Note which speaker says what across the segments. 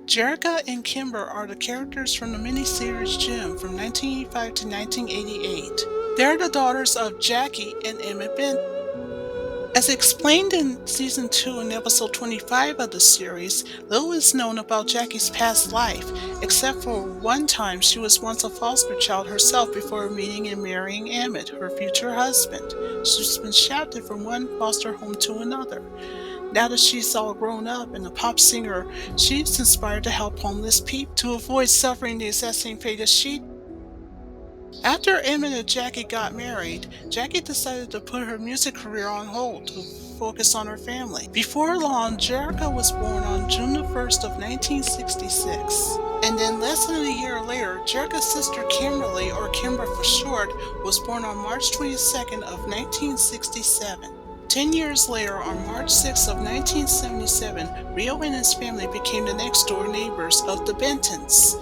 Speaker 1: Jerrica and Kimber are the characters from the miniseries Jim from 1985 to 1988. They're the daughters of Jacqui and Emmett Benton. As explained in Season 2 and Episode 25 of the series, little is known about Jacqui's past life, except for one time she was once a foster child herself before meeting and marrying Emmett, her future husband. She's been shafted from one foster home to another. Now that she's all grown up and a pop singer, she's inspired to help homeless people to avoid suffering the exact same fate as she did. After Emmett and Jacqui got married, Jacqui decided to put her music career on hold to focus on her family. Before long, Jerrica was born on June the 1st of 1966. And then less than a year later, Jerrica's sister Kimberly, or Kimber for short, was born on March 22nd of 1967. 10 years later, on March 6th of 1977, Rio and his family became the next-door neighbors of the Bentons.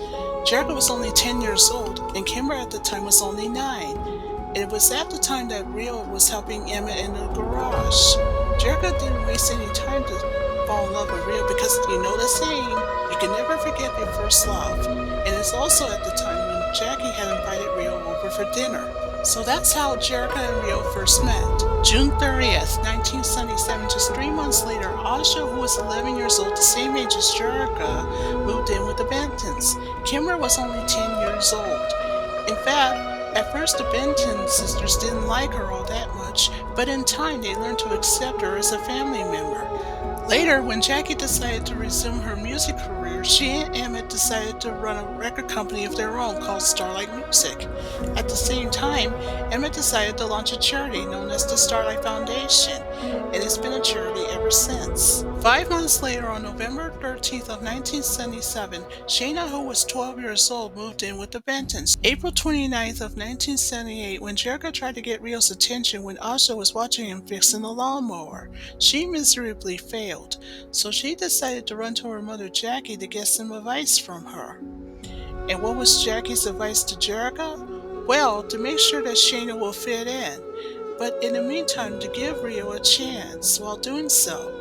Speaker 1: Jerrica was only 10 years old, and Kimber at the time was only 9. It was at the time that Rio was helping Emmett in the garage. Jerrica didn't waste any time to fall in love with Rio because you know the saying, you can never forget your first love. And it's also at the time when Jacqui had invited Rio over for dinner. So that's how Jerrica and Rio first met. June 30th, 1977, just 3 months later, Asha, who was 11 years old, the same age as Jerrica, moved in with the Bentons. Kimber was only 10 years old. In fact, at first the Benton sisters didn't like her all that much, but in time they learned to accept her as a family member. Later, when Jacqui decided to resume her music career, she and Emmett decided to run a record company of their own called Starlight Music. At the same time, Emmett decided to launch a charity known as the Starlight Foundation, and it's been a charity ever since. 5 months later, on November 13th of 1977, Shana, who was 12 years old, moved in with the Bentons. April 29th of 1978, when Jerrica tried to get Rio's attention when Asha was watching him fixing the lawnmower, she miserably failed, so she decided to run to her mother Jacqui to get some advice from her. And what was Jacqui's advice to Jerrica? Well, to make sure that Shana will fit in, but in the meantime to give Rio a chance while doing so.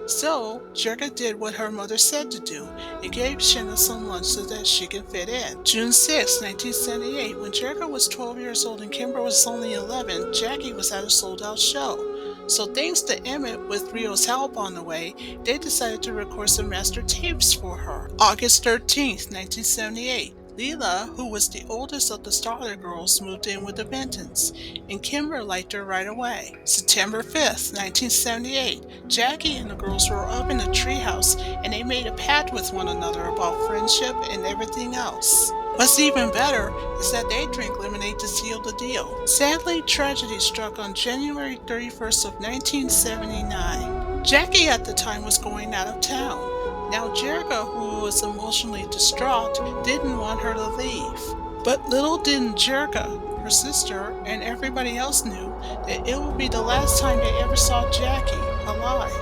Speaker 1: So, Jerrica did what her mother said to do and gave Shana some lunch so that she can fit in. June 6, 1978, when Jerrica was 12 years old and Kimber was only 11, Jacqui was at a sold-out show. So thanks to Emmett with Rio's help on the way, they decided to record some master tapes for her. August 13th, 1978. Leela, who was the oldest of the Starlight girls, moved in with the Bentons, and Kimber liked her right away. September 5th, 1978, Jacqui and the girls were up in the treehouse, and they made a pact with one another about friendship and everything else. What's even better is that they drank lemonade to seal the deal. Sadly, tragedy struck on January 31st of 1979. Jacqui at the time was going out of town. Now Jerrica, who was emotionally distraught, didn't want her to leave. But little didn't Jerrica, her sister, and everybody else knew that it would be the last time they ever saw Jacqui alive.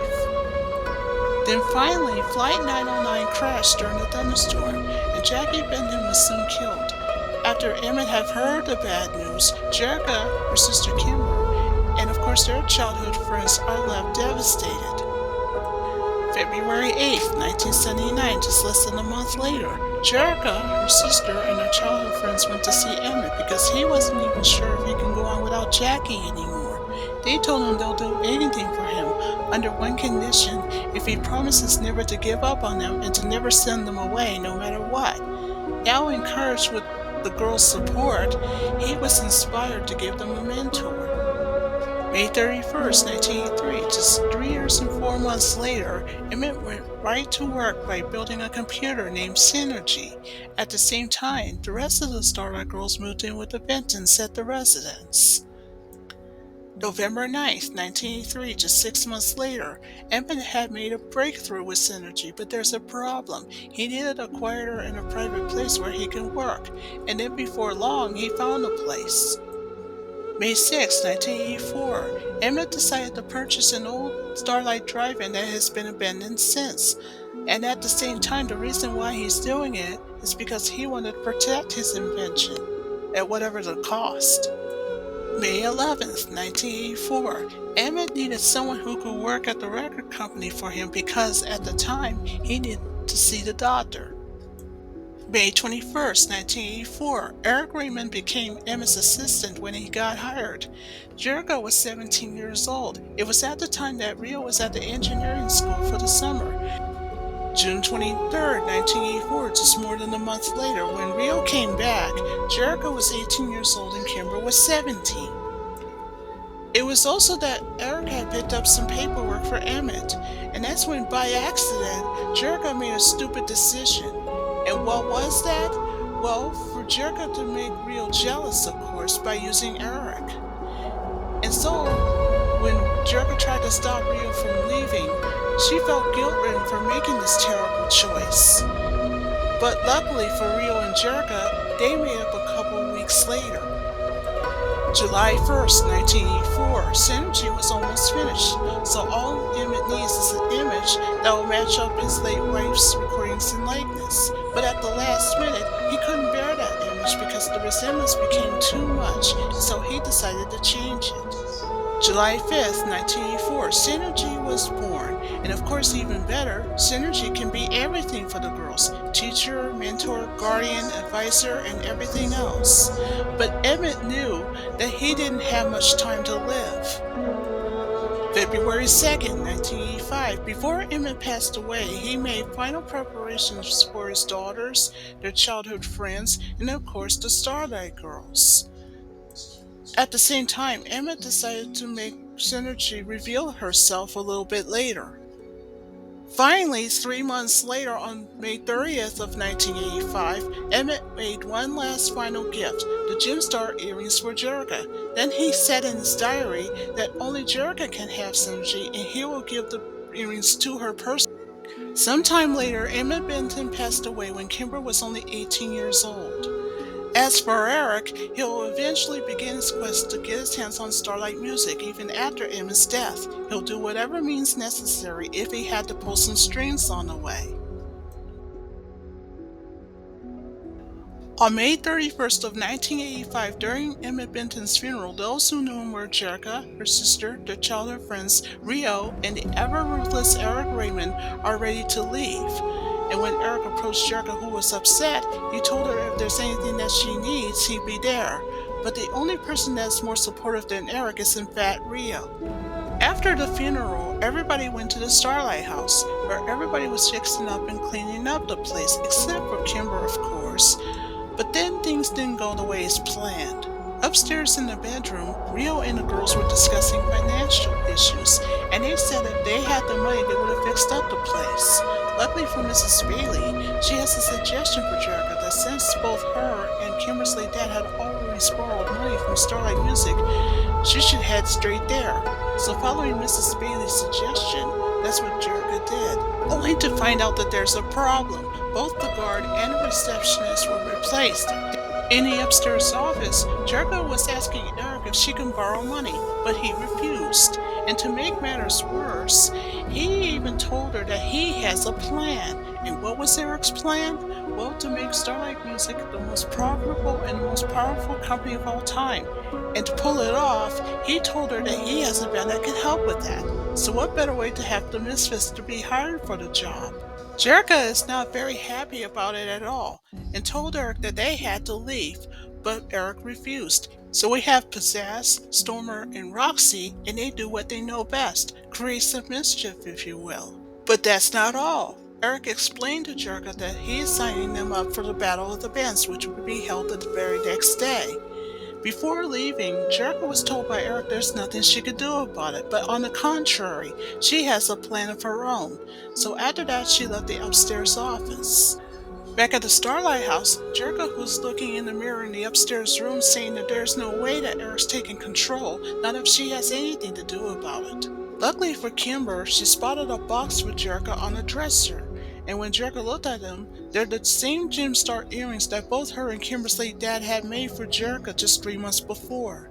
Speaker 1: Then finally, Flight 909 crashed during a thunderstorm, and Jacqui Benton was soon killed. After Emmett had heard the bad news, Jerrica, her sister Kimber, and of course their childhood friends are left devastated. February 8th, 1979, just less than a month later, Jerrica, her sister, and her childhood friends went to see Emmett because he wasn't even sure if he can go on without Jacqui anymore. They told him they'll do anything for him, under one condition, if he promises never to give up on them and to never send them away no matter what. Now encouraged with the girls' support, he was inspired to give them a mentor. May 31st, 1983, just 3 years and 4 months later, Emmett went right to work by building a computer named Synergy. At the same time, the rest of the Starlight girls moved in with the Bentons at the residence. November 9th, 1983, just 6 months later, Emmett had made a breakthrough with Synergy, but there's a problem. He needed a quieter and a private place where he can work, and then before long, he found a place. May 6, 1984, Emmett decided to purchase an old Starlight drive-in that has been abandoned since. And at the same time, the reason why he's doing it is because he wanted to protect his invention, at whatever the cost. May 11th, 1984, Emmett needed someone who could work at the record company for him because at the time he to see the doctor. May 21st, 1984, Eric Raymond became Emmett's assistant when he got hired. Jerrica was 17 years old. It was at the time that Rio was at the engineering school for the summer. June 23rd, 1984, just more than a month later, when Rio came back, Jerrica was 18 years old and Kimber was 17. It was also that Eric had picked up some paperwork for Emmett, and that's when, by accident, Jerrica made a stupid decision. And what was that? Well, for Jerrica to make Rio jealous, of course, by using Eric. And so, when Jerrica tried to stop Rio from leaving, she felt guilt-ridden for making this terrible choice. But luckily for Rio and Jerrica, they made up a couple weeks later. July 1st, 1984, Synergy was almost finished, so all Emmett needs is an image that will match up his late wife's recordings and likeness. But at the last minute, he couldn't bear that image because the resemblance became too much, so he decided to change it. July 5th, 1984, Synergy was born, and of course even better, Synergy can be everything for the girls: teacher, mentor, guardian, advisor, and everything else. But Emmett knew that he didn't have much time to live. February 2nd, 1985, before Emmett passed away, he made final preparations for his daughters, their childhood friends, and of course the Starlight girls. At the same time, Emmett decided to make Synergy reveal herself a little bit later. Finally, 3 months later, on May 30th of 1985, Emmett made one last final gift, the Gemstar earrings for Jerrica. Then he said in his diary that only Jerrica can have Synergy, and he will give the earrings to her personally. Sometime later, Emmett Benton passed away when Kimber was only 18 years old. As for Eric, he'll eventually begin his quest to get his hands on Starlight music even after Emmett's death. He'll do whatever means necessary if he had to pull some strings on the way. On May 31st of 1985, during Emmett Benton's funeral, those who knew him were Jerrica, her sister, their childhood friends, Rio, and the ever-ruthless Eric Raymond are ready to leave. And when Eric approached Jerrica, who was upset, he told her if there's anything that she needs, he'd be there. But the only person that's more supportive than Eric is in fact Rio. After the funeral, everybody went to the Starlight house, where everybody was fixing up and cleaning up the place, except for Kimber, of course. But then things didn't go the way as planned. Upstairs in the bedroom, Rio and the girls were discussing financial issues, and they said if they had the money, they would have fixed up the place. Luckily for Mrs. Bailey, she has a suggestion for Jerrica that since both her and Kimber's late dad had always borrowed money from Starlight Music, she should head straight there. So following Mrs. Bailey's suggestion, that's what Jerrica did. Only to find out that there's a problem. Both the guard and the receptionist were replaced. In the upstairs office, Jerrica was asking Eric if she can borrow money, but he refused. And to make matters worse, he even told her that he has a plan. And what was Eric's plan? Well, to make Starlight Music the most profitable and the most powerful company of all time. And to pull it off, he told her that he has a band that can help with that. So what better way to have the Misfits to be hired for the job? Jerrica is not very happy about it at all, and told Eric that they had to leave, but Eric refused. So we have Pizzazz, Stormer, and Roxy, and they do what they know best, create some mischief, if you will. But that's not all. Eric explained to Jerrica that he is signing them up for the Battle of the Bands, which would be held the very next day. Before leaving, Jerrica was told by Eric there's nothing she could do about it, but on the contrary, she has a plan of her own. So after that, she left the upstairs office. Back at the Starlight house, Jerrica was looking in the mirror in the upstairs room saying that there's no way that Eric's taking control, not if she has anything to do about it. Luckily for Kimber, she spotted a box with Jerrica on the dresser. And when Jerrica looked at them, they're the same Gemstar earrings that both her and Kimber's late dad had made for Jerrica just 3 months before.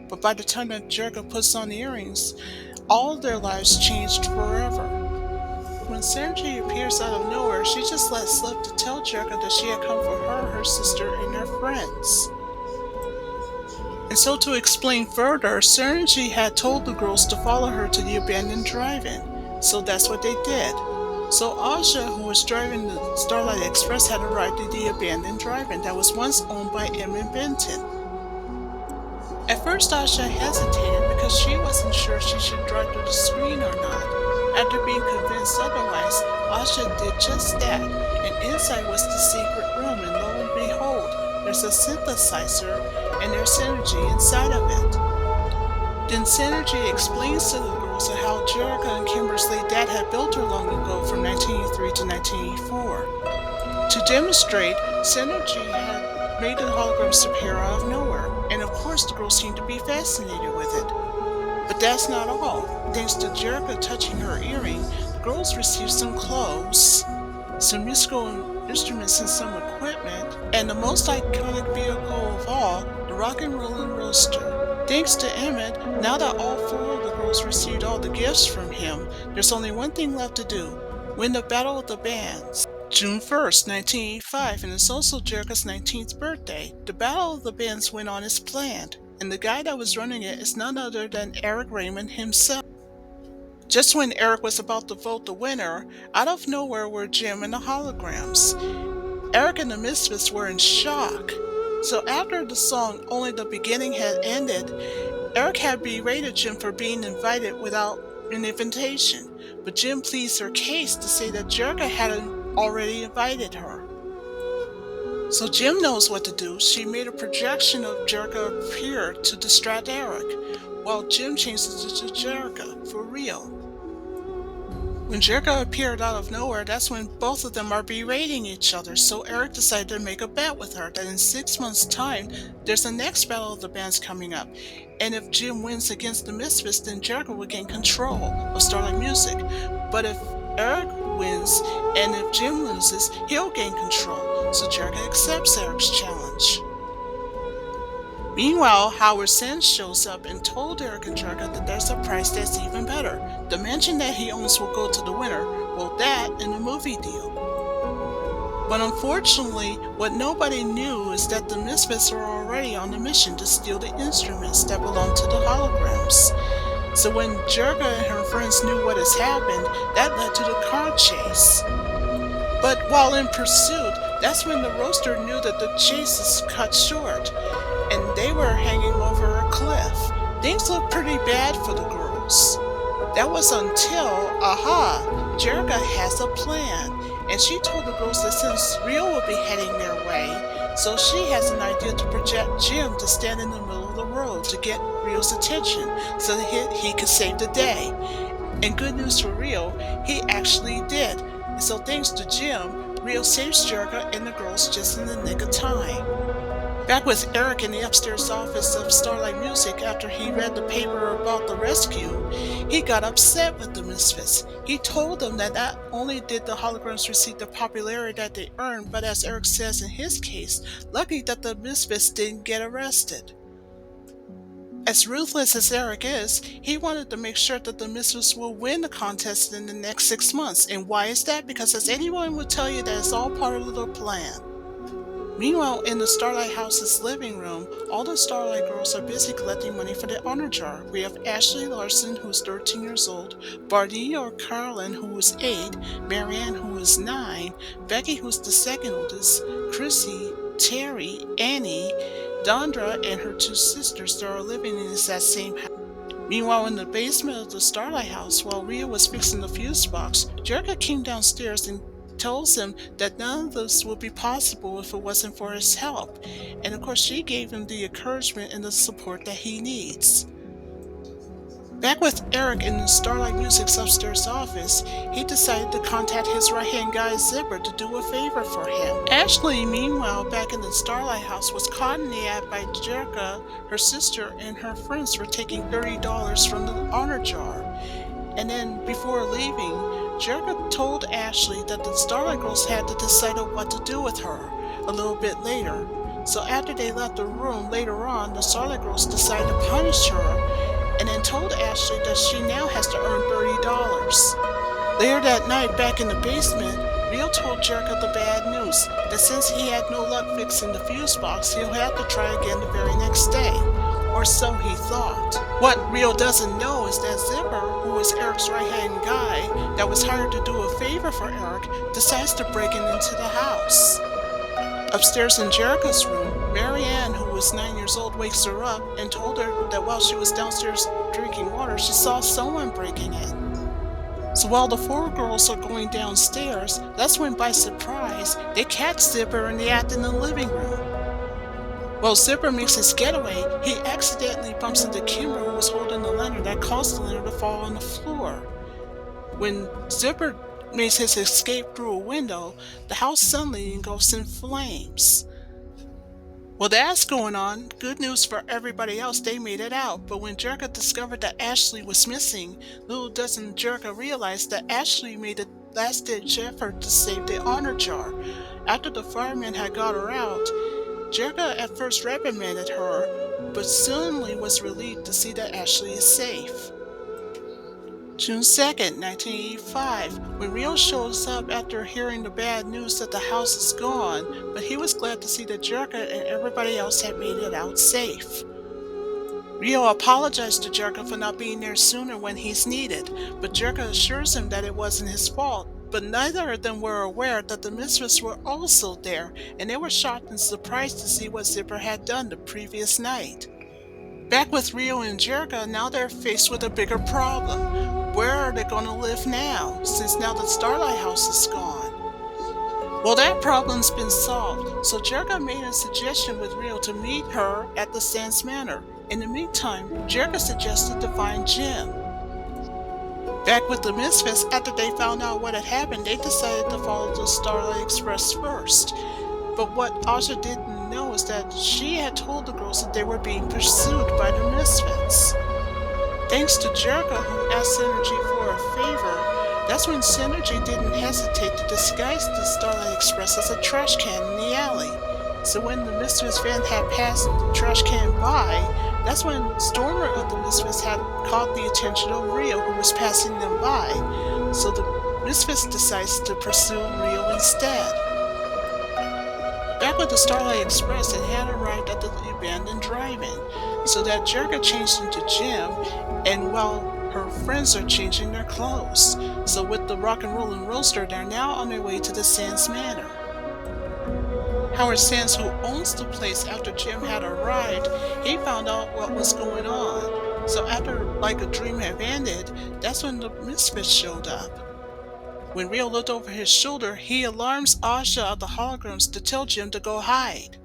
Speaker 1: But by the time that Jerrica puts on the earrings, all of their lives changed forever. When Synergy appears out of nowhere, she just let slip to tell Jerrica that she had come for her sister, and their friends. And so to explain further, Synergy had told the girls to follow her to the abandoned drive-in. So that's what they did. So Aja, who was driving the Starlight Express, had arrived at the abandoned drive-in that was once owned by Emmett Benton. At first Aja hesitated because she wasn't sure she should drive through the screen or not. After being convinced otherwise, Aja did just that, and inside was the secret room, and lo and behold, there's a synthesizer, and there's energy inside of it. Then Synergy explains to the girls how Jerrica and Kimber's late dad had built her long ago from 1983 to 1984. To demonstrate, Synergy had made the holograms appear out of nowhere, and of course the girls seemed to be fascinated with it. But that's not all. Thanks to Jerrica touching her earring, the girls received some clothes, some musical instruments and some equipment, and the most iconic vehicle of all, the rock and rollin' roaster. Thanks to Emmett, now that all four of the girls received all the gifts from him, there's only one thing left to do: win the Battle of the Bands. June 1st, 1985, and it's also Jerrica's 19th birthday. The Battle of the Bands went on as planned, and the guy that was running it is none other than Eric Raymond himself. Just when Eric was about to vote the winner, out of nowhere were Jim and the holograms. Eric and the Misfits were in shock. So after the song Only the Beginning had ended, Eric had berated Jim for being invited without an invitation, but Jim pleads her case to say that Jerrica hadn't already invited her. So Jim knows what to do. She made a projection of Jerrica appear to distract Eric, while Jim changes it to Jerrica for real. When Jerrica appeared out of nowhere, that's when both of them are berating each other, so Eric decided to make a bet with her that in 6 months' time, there's the next Battle of the Bands coming up, and if Jim wins against the Misfits, then Jerrica will gain control of Starlight Music. But if Eric wins, and if Jim loses, he'll gain control, so Jerrica accepts Eric's challenge. Meanwhile, Howard Sands shows up and told Eric and Jerrica that there's a prize that's even better. The mansion that he owns will go to the winner, well, that and a movie deal. But unfortunately, what nobody knew is that the Misfits were already on the mission to steal the instruments that belong to the holograms. So when Jerrica and her friends knew what has happened, that led to the car chase. But while in pursuit, that's when the roaster knew that the chase is cut short, and they were hanging over a cliff. Things looked pretty bad for the girls. That was until, Jerrica has a plan, and she told the girls that since Rio will be heading their way, so she has an idea to project Jim to stand in the middle of the road to get Rio's attention so that he could save the day. And good news for Rio, he actually did. And so thanks to Jim, Rio saves Jerrica and the girls just in the nick of time. Back with Eric in the upstairs office of Starlight Music after he read the paper about the rescue, he got upset with the Misfits. He told them that not only did the holograms receive the popularity that they earned, but as Eric says in his case, lucky that the Misfits didn't get arrested. As ruthless as Eric is, he wanted to make sure that the Misfits will win the contest in the next 6 months. And why is that? Because as anyone would tell you, that it's all part of the plan. Meanwhile, in the Starlight House's living room, all the Starlight girls are busy collecting money for the honor jar. We have Ashley Larson, who's 13 years old, Bardini or Carolyn, who is 8, Marianne, who is 9, Becky, who's the second oldest, Chrissy, Terry, Annie, Dondra, and her 2 sisters that are living in that same house. Meanwhile, in the basement of the Starlight House, while Rio was fixing the fuse box, Jerrica came downstairs and tells him that none of this would be possible if it wasn't for his help. And of course, she gave him the encouragement and the support that he needs. Back with Eric in the Starlight Music's upstairs office, he decided to contact his right-hand guy Zipper to do a favor for him. Ashley, meanwhile, back in the Starlight House, was caught in the act by Jerrica, her sister, and her friends for taking $30 from the honor jar. And then, before leaving, Jerrica told Ashley that the Starlight girls had to decide on what to do with her a little bit later. So after they left the room later on, the Starlight girls decided to punish her and then told Ashley that she now has to earn $30. Later that night, back in the basement, Rio told Jerrica the bad news, that since he had no luck fixing the fuse box, he'll have to try again the very next day. or so he thought. What Rio doesn't know is that Zipper, who was Eric's right-hand guy that was hired to do a favor for Eric, decides to break into the house. Upstairs in Jerrica's room, Marianne, who was 9 years old, wakes her up and told her that while she was downstairs drinking water, she saw someone breaking in. So while the four girls are going downstairs, that's when by surprise, they catch Zipper in the act in the living room. While Zipper makes his getaway, he accidentally bumps into Kimber, who was holding the lantern that caused the lantern to fall on the floor. When Zipper makes his escape through a window, the house suddenly engulfs in flames. Well, that's going on. Good news for everybody else, they made it out. But when Jerrica discovered that Ashley was missing, little doesn't Jerrica realize that Ashley made a last-ditch effort to save the honor jar. After the firemen had got her out, Jerrica at first reprimanded her, but suddenly was relieved to see that Ashley is safe. June 2nd, 1985, when Rio shows up after hearing the bad news that the house is gone, but he was glad to see that Jerrica and everybody else had made it out safe. Rio apologized to Jerrica for not being there sooner when he's needed, but Jerrica assures him that it wasn't his fault, but neither of them were aware that the Misfits were also there, and they were shocked and surprised to see what Zipper had done the previous night. Back with Rio and Jerrica, now they're faced with a bigger problem. Where are they going to live now, since now the Starlight house is gone? Well, that problem's been solved, so Jerrica made a suggestion with Rio to meet her at the Sands Manor. In the meantime, Jerrica suggested to find Jim. Back with the Misfits, after they found out what had happened, they decided to follow the Starlight Express first. But what Asha didn't know is that she had told the girls that they were being pursued by the Misfits. Thanks to Jerrica, who asked Synergy for a favor, that's when Synergy didn't hesitate to disguise the Starlight Express as a trash can in the alley. So when the Misfits van had passed the trash can by, that's when Stormer of the Misfits had caught the attention of Rio, who was passing them by. So the Misfits decides to pursue Rio instead. Back with the Starlight Express, it had arrived at the abandoned drive-in, so that Jerrica changed into Jim, and while her friends are changing their clothes. So with the rock and rollin' roaster, they're now on their way to the Sands Manor. Howard Sands, who owns the place after Jim had arrived, he found out what was going on. So after like a dream had ended, that's when the Misfits showed up. When Rio looked over his shoulder, he alarms Asha of the holograms to tell Jim to go hide.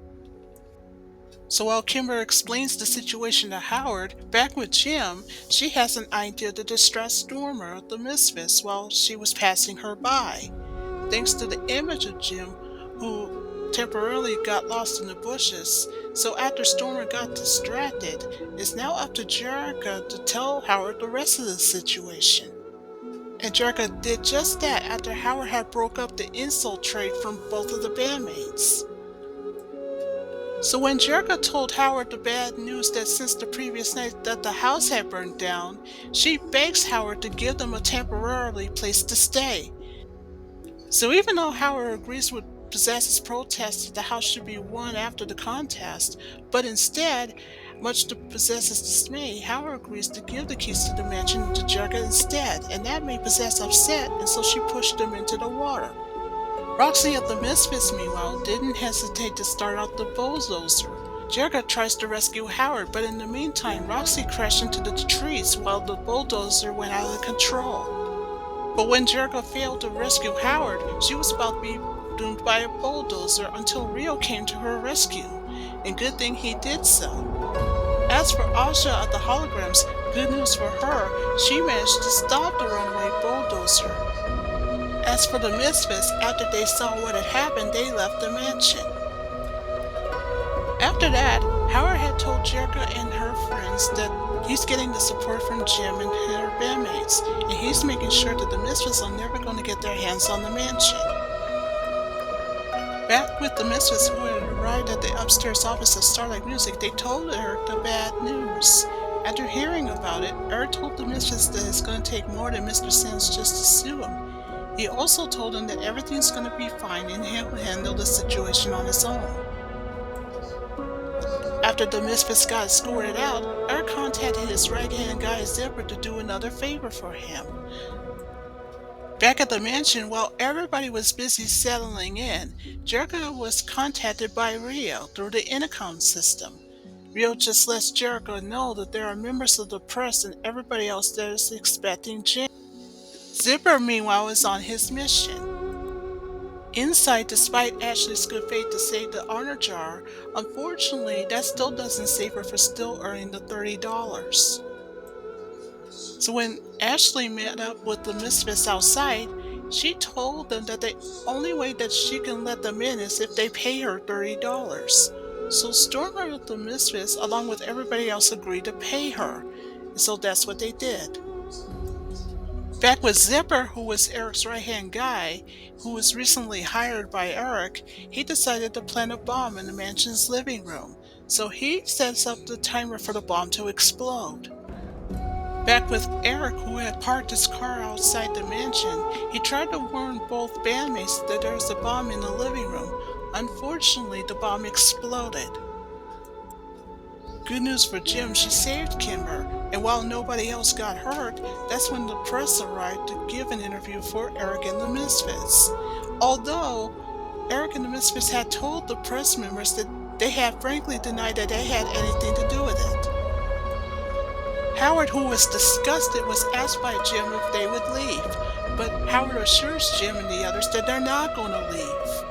Speaker 1: So while Kimber explains the situation to Howard, back with Jim, she has an idea to distract Stormer of the Misfits while she was passing her by. Thanks to the image of Jim, who temporarily got lost in the bushes, so after Stormer got distracted, it's now up to Jerrica to tell Howard the rest of the situation. And Jerrica did just that after Howard had broke up the insult trade from both of the bandmates. So when Jerrica told Howard the bad news that since the previous night that the house had burned down, she begs Howard to give them a temporary place to stay. So even though Howard agrees with Possess's protest that the house should be won after the contest, but instead, much to Possess's dismay, Howard agrees to give the keys to the mansion to Jerrica instead, and that made Possess upset, and so she pushed them into the water. Roxy of the Misfits, meanwhile, didn't hesitate to start out the bulldozer. Jerrica tries to rescue Howard, but in the meantime, Roxy crashed into the trees while the bulldozer went out of control. But when Jerrica failed to rescue Howard, she was about to be doomed by a bulldozer until Rio came to her rescue, and good thing he did so. As for Asha of the holograms, good news for her, she managed to stop the runaway bulldozer. As for the Misfits, after they saw what had happened, they left the mansion. After that, Howard had told Jerrica and her friends that he's getting the support from Jim and her bandmates, and he's making sure that the Misfits are never going to get their hands on the mansion. Back with the Misfits, who had arrived at the upstairs office of Starlight Music, they told Eric the bad news. After hearing about it, Eric told the Misfits that it's going to take more than Mr. Sands just to sue him. He also told them that everything's going to be fine and he'll handle the situation on his own. After After the Misfits got escorted out, Eric contacted his right-hand guy Zipper to do another favor for him. Back at the mansion, while everybody was busy settling in, Jerrica was contacted by Rio through the intercom system. Rio just lets Jerrica know that there are members of the press and everybody else that is expecting Jim. Zipper, meanwhile, is on his mission. Inside, despite Ashley's good faith to save the honor jar, unfortunately, that still doesn't save her for still earning the $30. So when Ashley met up with the Misfits outside, she told them that the only way that she can let them in is if they pay her $30. So Stormer and the Misfits, along with everybody else, agreed to pay her, and so that's what they did. Back with Zipper, who was Eric's right-hand guy, who was recently hired by Eric, he decided to plant a bomb in the mansion's living room, so he sets up the timer for the bomb to explode. Back with Eric, who had parked his car outside the mansion, he tried to warn both bandmates that there was a bomb in the living room. Unfortunately, the bomb exploded. Good news for Jim, she saved Kimber, and while nobody else got hurt, that's when the press arrived to give an interview for Eric and the Misfits. Although Eric and the Misfits had told the press members that they had frankly denied that they had anything to do with it. Howard, who was disgusted, was asked by Jim if they would leave, but Howard assures Jim and the others that they're not going to leave.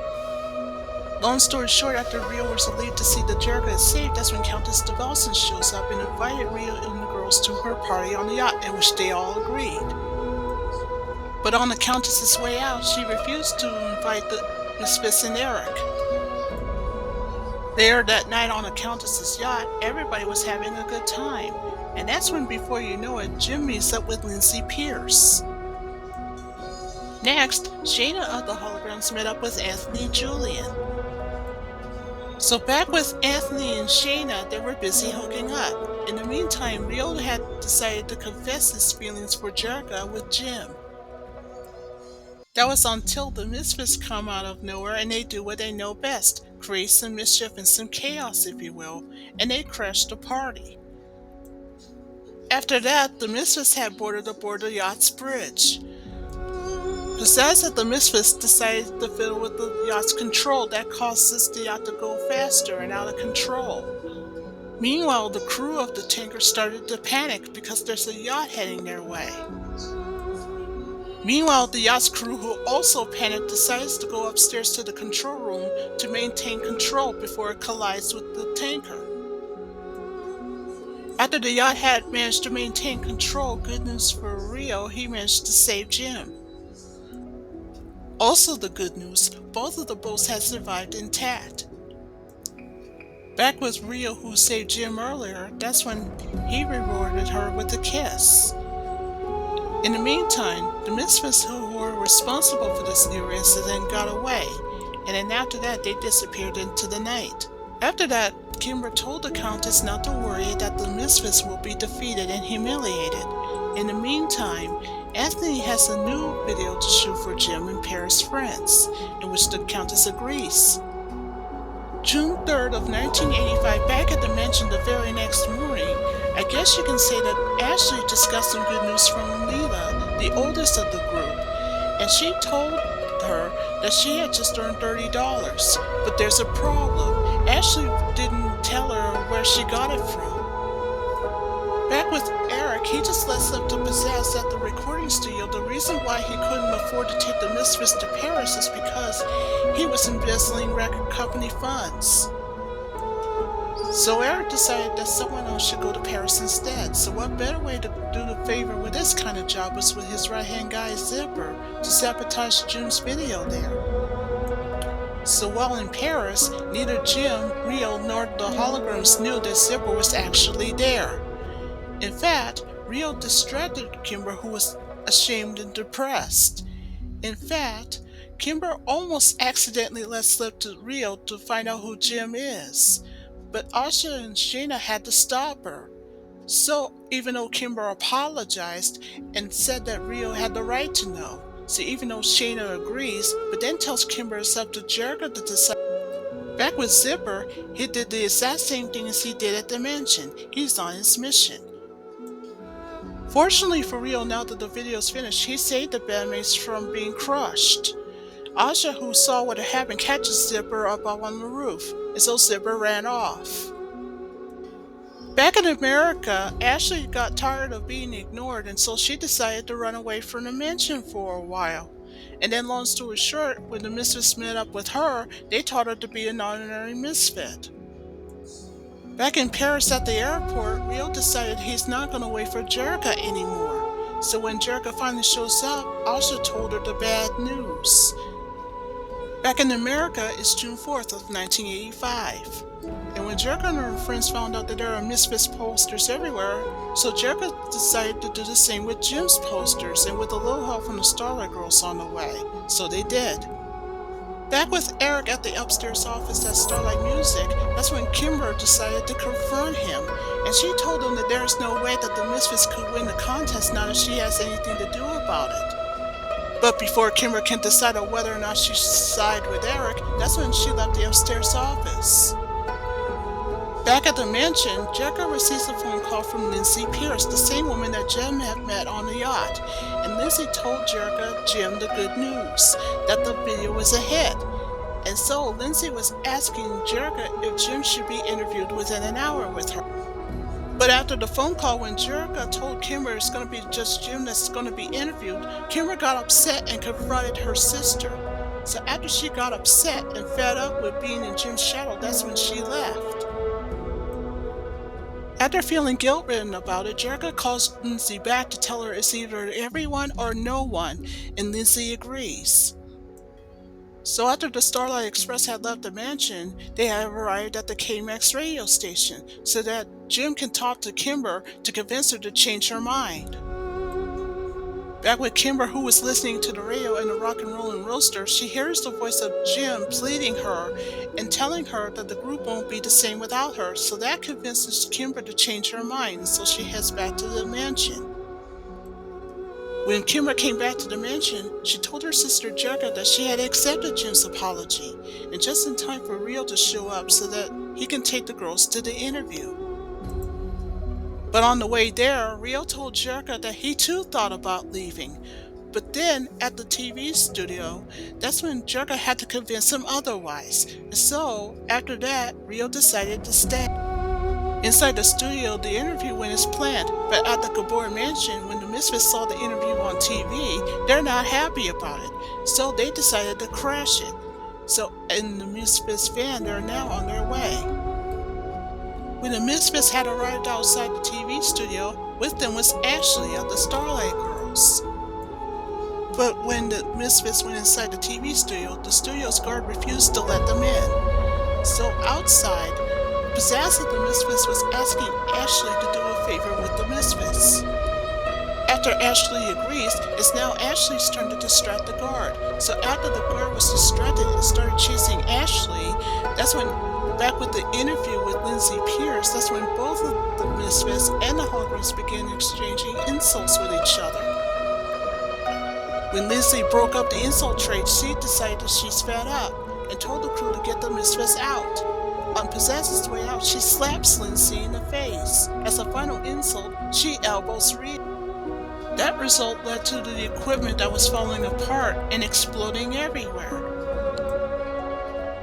Speaker 1: Long story short, after Rio was relieved to see that Jerrica is safe, that's when Countess DeValson shows up and invited Rio and the girls to her party on the yacht, in which they all agreed. But on the Countess's way out, she refused to invite the Misfits and Eric. There that night on the Countess's yacht, everybody was having a good time. And that's when, before you know it, Jim meets up with Lindsay Pierce. Next, Shana of the Holograms met up with Anthony and Julian. So back with Anthony and Shana, they were busy hooking up. In the meantime, Rio had decided to confess his feelings for Jerrica with Jim. That was until the Misfits come out of nowhere and they do what they know best, create some mischief and some chaos, if you will, and they crash the party. After that, the Misfits had boarded aboard the yacht's bridge. Besides that, the Misfits decided to fiddle with the yacht's control. That causes the yacht to go faster and out of control. Meanwhile, the crew of the tanker started to panic because there's a yacht heading their way. Meanwhile, the yacht's crew, who also panicked, decides to go upstairs to the control room to maintain control before it collides with the tanker. After the yacht had managed to maintain control, good news for Rio, he managed to save Jim. Also the good news, both of the boats had survived intact. Back with Rio, who saved Jim earlier, that's when he rewarded her with a kiss. In the meantime, the Misfits who were responsible for this near incident got away, and then after that they disappeared into the night. After that, Kimber told the Countess not to worry, that the Misfits will be defeated and humiliated. In the meantime, Anthony has a new video to shoot for Jim and Paris friends, in which the Countess agrees. June 3rd of 1985, back at the mansion the very next morning, I guess you can say that Ashley just got some good news from Leela, the oldest of the group, and she told her that she had just earned $30, but there's a problem. Ashley didn't tell her where she got it from. Back with Eric, he just let slip to possess at the recording studio. The reason why he couldn't afford to take the Misfits to Paris is because he was embezzling record company funds. So Eric decided that someone else should go to Paris instead. So what better way to do the favor with this kind of job was with his right-hand guy Zipper to sabotage Jim's video there. So while in Paris, neither Jim, Rio, nor the Holograms knew that Zipper was actually there. In fact, Rio distracted Kimber, who was ashamed and depressed. In fact, Kimber almost accidentally let slip to Rio to find out who Jim is, but Asha and Shana had to stop her. So, even though Kimber apologized and said that Rio had the right to know, so even though Shana agrees, but then tells Kimber it's up to Jerrica to decide. Back with Zipper, he did the exact same thing as he did at the mansion. He's on his mission. Fortunately for Rio, now that the video is finished, he saved the bandmates from being crushed. Asha, who saw what had happened, catches Zipper up on the roof, and so Zipper ran off. Back in America, Ashley got tired of being ignored, and so she decided to run away from the mansion for a while. And then, long story short, when the Misfits met up with her, they taught her to be an ordinary misfit. Back in Paris at the airport, Rio decided he's not going to wait for Jerrica anymore. So when Jerrica finally shows up, Asha told her the bad news. Back in America, it's June 4th of 1985. And when Jerrica and her friends found out that there are Misfits posters everywhere, so Jerrica decided to do the same with Jim's posters and with a little help from the Starlight girls on the way. So they did. Back with Eric at the upstairs office at Starlight Music, that's when Kimber decided to confront him, and she told him that there is no way that the Misfits could win the contest now that she has anything to do about it. But before Kimber can decide on whether or not she should side with Eric, that's when she left the upstairs office. Back at the mansion, Jerrica receives a phone call from Lindsay Pierce, the same woman that Jim had met on the yacht, and Lindsay told Jim the good news, that the video was a hit. And so Lindsay was asking Jerrica if Jim should be interviewed within an hour with her. But after the phone call, when Jerrica told Kimber it's going to be just Jim that's going to be interviewed, Kimber got upset and confronted her sister. So after she got upset and fed up with being in Jim's shadow, that's when she left. After feeling guilt-ridden about it, Jerrica calls Lindsay back to tell her it's either everyone or no one, and Lindsay agrees. So after the Starlight Express had left the mansion, they have arrived at the KMAX radio station so that Jim can talk to Kimber to convince her to change her mind. Back with Kimber, who was listening to the radio in the rock and rollin' roaster, she hears the voice of Jim pleading her and telling her that the group won't be the same without her, so that convinces Kimber to change her mind, so she heads back to the mansion. When Kimber came back to the mansion, she told her sister Jerrica that she had accepted Jim's apology, and just in time for Rio to show up so that he can take the girls to the interview. But on the way there, Rio told Jerrica that he too thought about leaving. But then, at the TV studio, that's when Jerrica had to convince him otherwise. And so, after that, Rio decided to stay. Inside the studio, the interview went as planned, but at the Gabor mansion, when the Misfits saw the interview on TV, they're not happy about it. So they decided to crash it. So, in the Misfits van, they're now on their way. When the Misfits had arrived outside the TV studio, with them was Ashley of the Starlight Girls. But when the Misfits went inside the TV studio, the studio's guard refused to let them in. So outside, Pizzazz of the Misfits was asking Ashley to do a favor with the Misfits. After Ashley agrees, it's now Ashley's turn to distract the guard. So after the guard was distracted and started chasing Ashley, that's when, back with the interview with Lindsay Pierce, that's when both of the Misfits and the Holograms began exchanging insults with each other. When Lindsay broke up the insult trade, she decided she's fed up and told the crew to get the Misfits out. On Pizzazz's way out, she slaps Lindsay in the face. As a final insult, she elbows Rio. That result led to the equipment that was falling apart and exploding everywhere.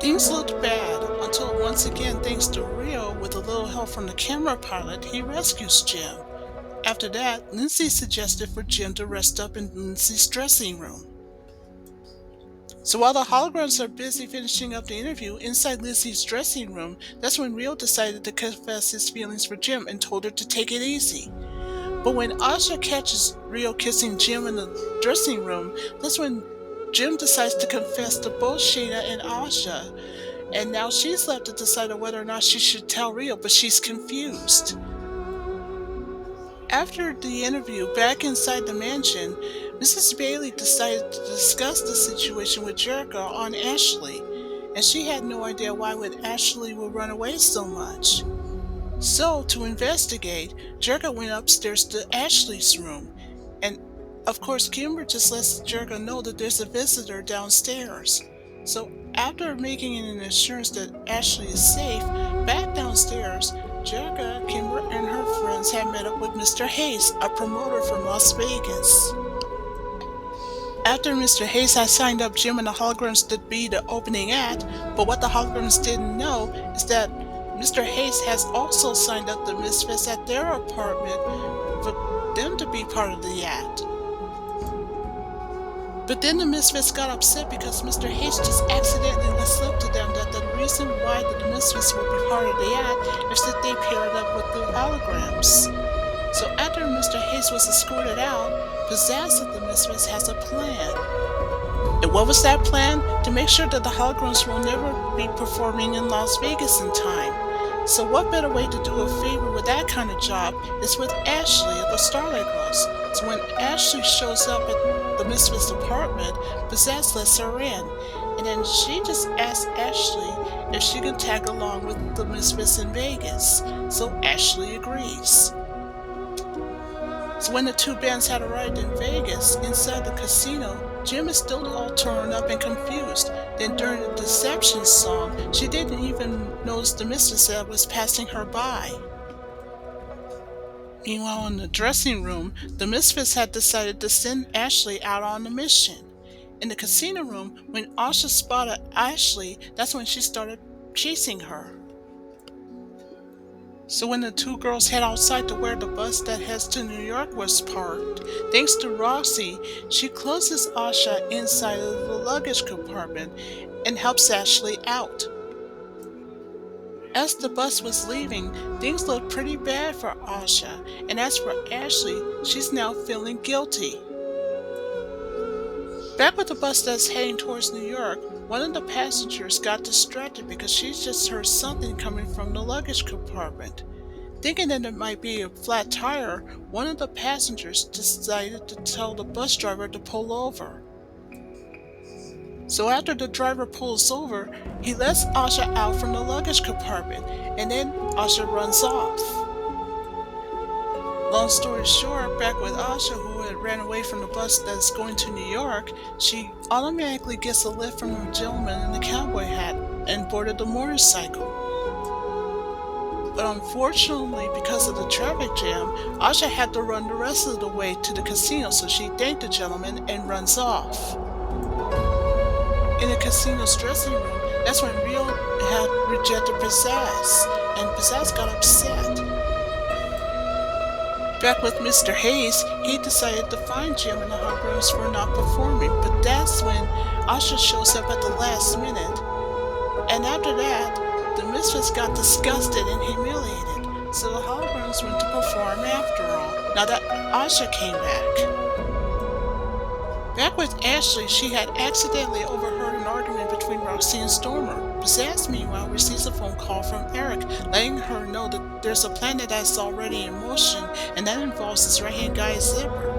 Speaker 1: Things looked bad until once again, thanks to Rio, with a little help from the camera pilot, he rescues Jim. After that, Lindsay suggested for Jim to rest up in Lindsay's dressing room. So while the holograms are busy finishing up the interview inside Lindsay's dressing room, that's when Rio decided to confess his feelings for Jim and told her to take it easy. But when Asha catches Rio kissing Jim in the dressing room, that's when Jim decides to confess to both Shana and Asha, and now she's left to decide on whether or not she should tell Rio, but she's confused. After the interview, back inside the mansion, Mrs. Bailey decided to discuss the situation with Jerrica on Ashley, and she had no idea why Ashley would run away so much. So, to investigate, Jerrica went upstairs to Ashley's room, and of course Kimber just lets Jerrica know that there's a visitor downstairs. So after making an assurance that Ashley is safe, back downstairs, Jerrica, Kimber, and her friends had met up with Mr. Hayes, a promoter from Las Vegas. After Mr. Hayes had signed up Jim and the Holograms to be the opening act, but what the Holograms didn't know is that Mr. Hayes has also signed up the Misfits at their apartment for them to be part of the act. But then the Misfits got upset because Mr. Hayes just accidentally let slip to them that the reason why the Misfits would be part of the act is that they paired up with the Holograms. So after Mr. Hayes was escorted out, Pizzazz of the Misfits has a plan. And what was that plan? To make sure that the Holograms will never be performing in Las Vegas in time. So what better way to do a favor with that kind of job is with Ashley of the Starlight Girls. So when Ashley shows up at the Misfits apartment, Pizzazz lets her in. And then she just asks Ashley if she can tag along with the Misfits in Vegas. So Ashley agrees. So when the two bands had arrived in Vegas, inside the casino, Jim is still all torn up and confused. Then during the Deception song, she didn't even notice the mistress that was passing her by. Meanwhile, in the dressing room, the Misfits had decided to send Ashley out on a mission. In the casino room, when Asha spotted Ashley, that's when she started chasing her. So when the two girls head outside to where the bus that heads to New York was parked, thanks to Roxy, she closes Asha inside of the luggage compartment and helps Ashley out. As the bus was leaving, things looked pretty bad for Asha, and as for Ashley, she's now feeling guilty. Back with the bus that's heading towards New York, one of the passengers got distracted because she just heard something coming from the luggage compartment. Thinking that it might be a flat tire, one of the passengers decided to tell the bus driver to pull over. So after the driver pulls over, he lets Asha out from the luggage compartment, and then Asha runs off. Long story short, back with Asha, who had ran away from the bus that's going to New York, she automatically gets a lift from a gentleman in a cowboy hat and boarded the motorcycle. But unfortunately, because of the traffic jam, Asha had to run the rest of the way to the casino, so she thanked the gentleman and runs off. In the casino's dressing room, that's when Rio had rejected Pizzazz, and Pizzazz got upset. Back with Mr. Hayes, he decided to find Jim and the Holograms for not performing, but that's when Asha shows up at the last minute. And after that, the Misfits got disgusted and humiliated, so the Holograms went to perform after all, now that Asha came back. Back with Ashley, she had accidentally overheard an argument between Roxy and Stormer. Pizzazz, meanwhile, receives a phone call from Eric, letting her know that there's a plan that's already in motion, and that involves his right-hand guy, Zipper.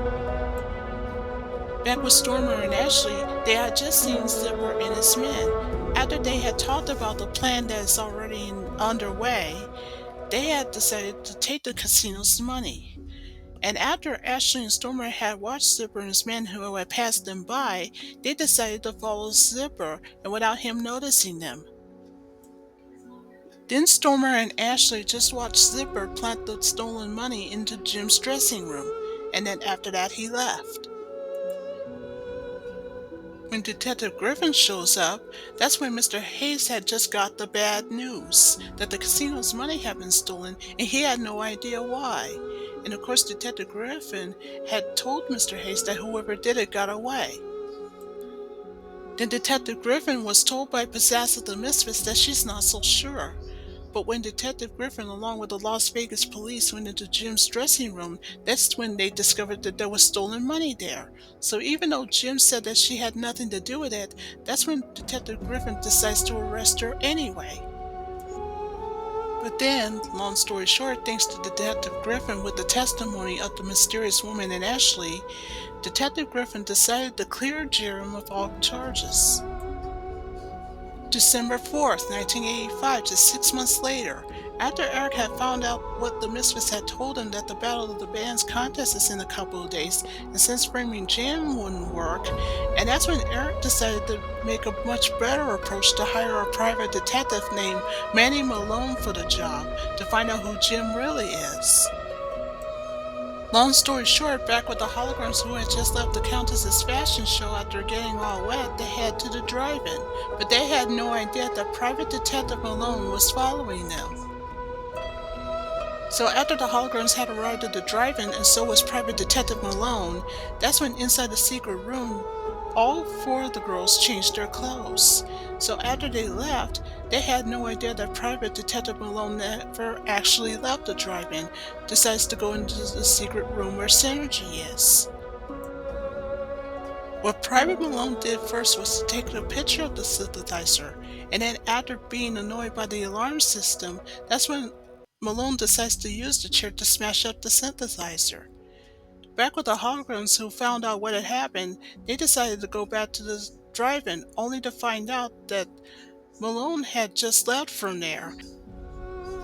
Speaker 1: Back with Stormer and Ashley, they had just seen Zipper and his men. After they had talked about the plan that is already underway, they had decided to take the casino's money. And after Ashley and Stormer had watched Zipper and his men who had passed them by, they decided to follow Zipper and without him noticing them. Then Stormer and Ashley just watched Zipper plant the stolen money into Jim's dressing room, and then after that he left. When Detective Griffin shows up, that's when Mr. Hayes had just got the bad news that the casino's money had been stolen and he had no idea why. And of course Detective Griffin had told Mr. Hayes that whoever did it got away. Then Detective Griffin was told by Pizzazz of the Misfits that she's not so sure. But when Detective Griffin along with the Las Vegas police went into Jim's dressing room, that's when they discovered that there was stolen money there. So even though Jim said that she had nothing to do with it, that's when Detective Griffin decides to arrest her anyway. But then, long story short, thanks to Detective Griffin with the testimony of the mysterious woman and Ashley, Detective Griffin decided to clear Jerem of all charges. December 4th, 1985, just 6 months later, after Eric had found out what the Misfits had told him that the Battle of the Bands contest is in a couple of days, and since bringing Jim wouldn't work, and that's when Eric decided to make a much better approach to hire a private detective named Manny Malone for the job to find out who Jim really is. Long story short, back with the Holograms who had just left the Countess's fashion show after getting all wet, they head to the drive-in, but they had no idea that Private Detective Malone was following them. So after the Holograms had arrived at the drive-in and so was Private Detective Malone, that's when inside the secret room, all four of the girls changed their clothes. So after they left, they had no idea that Private Detective Malone never actually left the drive-in, decides to go into the secret room where Synergy is. What Private Malone did first was to take a picture of the synthesizer, and then after being annoyed by the alarm system, that's when Malone decides to use the chair to smash up the synthesizer. Back with the Holograms who found out what had happened, they decided to go back to the drive-in, only to find out that Malone had just left from there.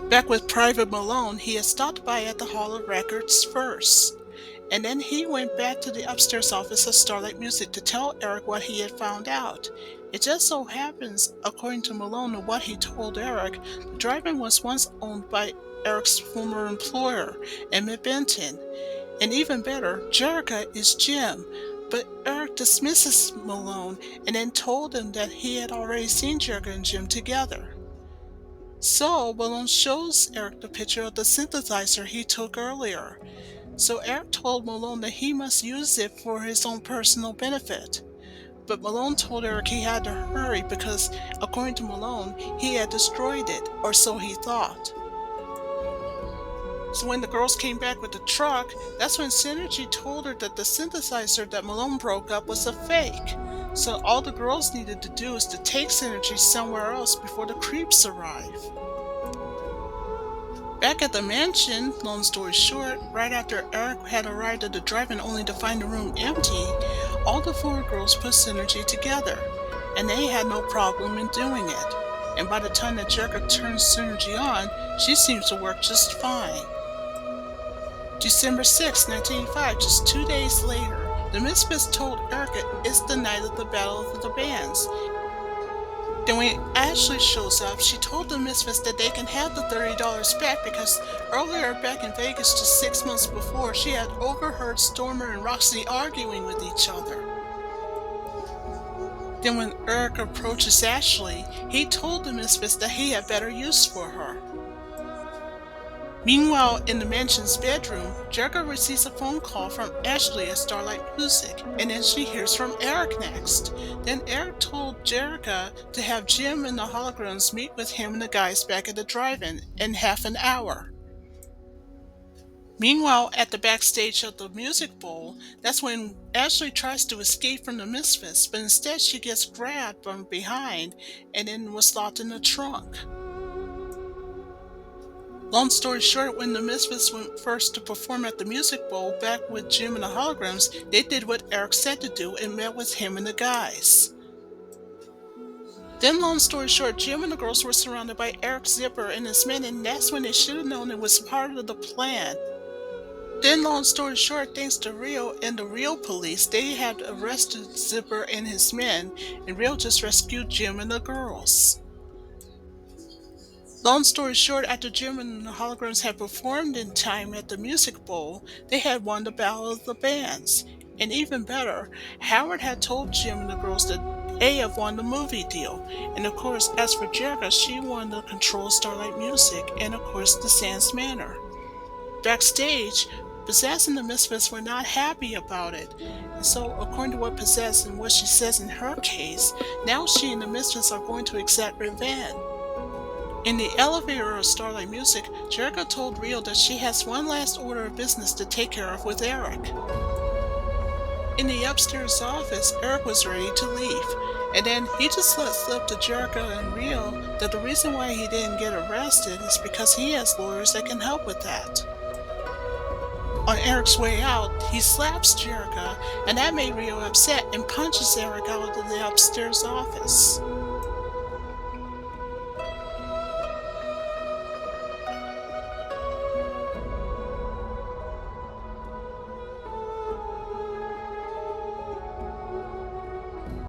Speaker 1: Back with Private Malone, he had stopped by at the Hall of Records first, and then he went back to the upstairs office of Starlight Music to tell Eric what he had found out. It just so happens, according to Malone and what he told Eric, the drive-in was once owned by Eric's former employer, Emmett Benton. And even better, Jerrica is Jim, but Eric dismisses Malone and then told him that he had already seen Jerrica and Jim together. So Malone shows Eric the picture of the synthesizer he took earlier. So Eric told Malone that he must use it for his own personal benefit. But Malone told Eric he had to hurry because, according to Malone, he had destroyed it, or so he thought. So when the girls came back with the truck, that's when Synergy told her that the synthesizer that Malone broke up was a fake. So all the girls needed to do is to take Synergy somewhere else before the creeps arrive. Back at the mansion, long story short, right after Eric had arrived at the drive-in only to find the room empty, all the four girls put Synergy together, and they had no problem in doing it. And by the time that Jerrica turns Synergy on, she seems to work just fine. December 6, 1985, just 2 days later, the Misfits told Erica it's the night of the Battle of the Bands. Then when Ashley shows up, she told the Misfits that they can have the $30 back because earlier back in Vegas, just 6 months before, she had overheard Stormer and Roxy arguing with each other. Then when Eric approaches Ashley, he told the Misfits that he had better use for her. Meanwhile, in the mansion's bedroom, Jerrica receives a phone call from Ashley at Starlight Music, and then she hears from Eric next. Then Eric told Jerrica to have Jim and the Holograms meet with him and the guys back at the drive-in in half an hour. Meanwhile, at the backstage of the Music Bowl, that's when Ashley tries to escape from the Misfits, but instead she gets grabbed from behind and then was locked in the trunk. Long story short, when the Misfits went first to perform at the Music Bowl back with Jim and the Holograms, they did what Eric said to do and met with him and the guys. Then long story short, Jim and the girls were surrounded by Eric's zipper and his men, and that's when they should have known it was part of the plan. Then long story short, thanks to Rio and the Rio police, they had arrested Zipper and his men, and Rio just rescued Jim and the girls. Long story short, after Jim and the Holograms had performed in time at the Music Bowl, they had won the Battle of the Bands. And even better, Howard had told Jim and the girls that they have won the movie deal. And of course, as for Jerrica, she won the control of Starlight Music and of course the Sands Manor. Backstage, Pizzazz and the Misfits were not happy about it. And so, according to what Pizzazz and what she says in her case, now she and the Misfits are going to exact revenge. In the elevator of Starlight Music, Jerrica told Rio that she has one last order of business to take care of with Eric. In the upstairs office, Eric was ready to leave, and then he just let slip to Jerrica and Rio that the reason why he didn't get arrested is because he has lawyers that can help with that. On Eric's way out, he slaps Jerrica, and that made Rio upset and punches Eric out of the upstairs office.